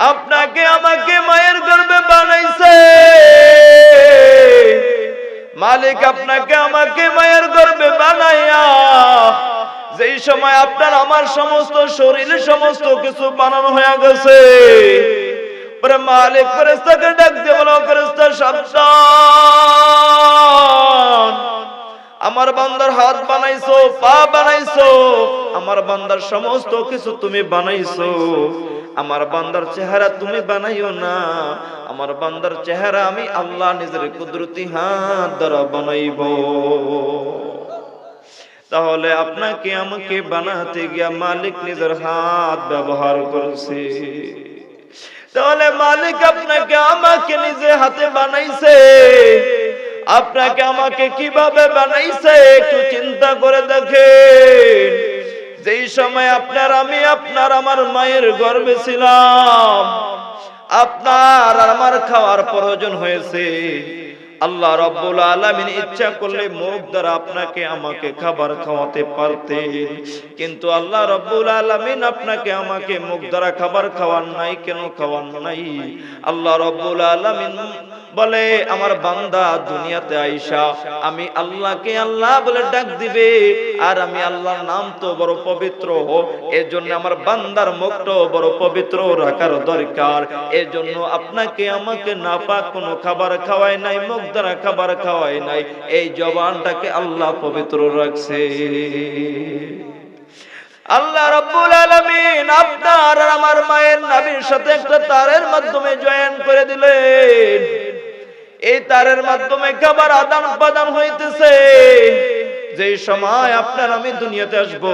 আপনাকে আমাকে মায়ের গর্ভে বানাইছে। মালিক আপনাকে আমাকে মায়ের গর্ভে বানাইয়া যেই সময় আপনার আমার সমস্ত শরীর সমস্ত কিছু বানানো হয়ে গেছে, পরে মালিক ফেরেশতাকে ডাক দিয়ে বলো, ফেরেশতা সাবধান, আমার বান্দার হাত বানাইছো, পা বানাইছো, আমার বান্দার সমস্ত কিছু তুমি বানাইছো, আমার বান্দার চেহারা তুমি বানাইও না, আমার বান্দার চেহারা আমি আল্লাহ নিজের কুদরতি হাত দ্বারা বানাইব। তাহলে আপনাকে আমাকে বানাতে গিয়া মালিক নিজের হাত ব্যবহার করছে। তাহলে মালিক আপনাকে আমাকে নিজে হাতে বানাইছে, আপনাকে আমাকে কিভাবে বানাইছে একটু চিন্তা করে দেখেন। যেই সময় আপনার আমার মায়ের গর্ভে ছিলাম, আপনার আর আমার খাওয়ার প্রয়োজন হয়েছে, আল্লাহ রাব্বুল আলামিন ইচ্ছা করলে মুখ দ্বারা আপনাকে আমাকে খাবার খাওয়াতে পারতেন, কিন্তু আল্লাহ রাব্বুল আলামিন আপনাকে আমাকে মুখ দ্বারা খাবার খাওয়ান নাই। কেন খাওয়ান নাই? আল্লাহ রাব্বুল আলামিন বলে, আমার বান্দা দুনিয়াতে আইসা আমি আল্লাহকে আল্লাহ বলে ডাক দিবে, আর আমি আল্লাহর নাম তো বড় পবিত্র, এজন্য আমার বান্দার মুখটা বড় পবিত্র রাখার দরকার। এজন্য আপনাকে আমাকে নাপাক কোনো খাবার খাওয়ায় নাই, মুখ দ্বারা খাবার খাওয়ায় নাই, এই জবানটাকে আল্লাহ পবিত্র রাখছে। আল্লাহ রাব্বুল আলামিন আপনার আর আমার মায়ের নাভির সাথে একটা তারের মাধ্যমে জয়েন করে দিলেন। এই তারের মাধ্যমে খাবার আদান প্রদান হইতেছে। যেই সময় আপনার আমি দুনিয়াতে আসব,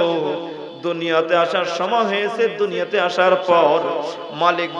দুনিয়াতে আসার সময় হয়েছে, দুনিয়াতে আসার পর মালিক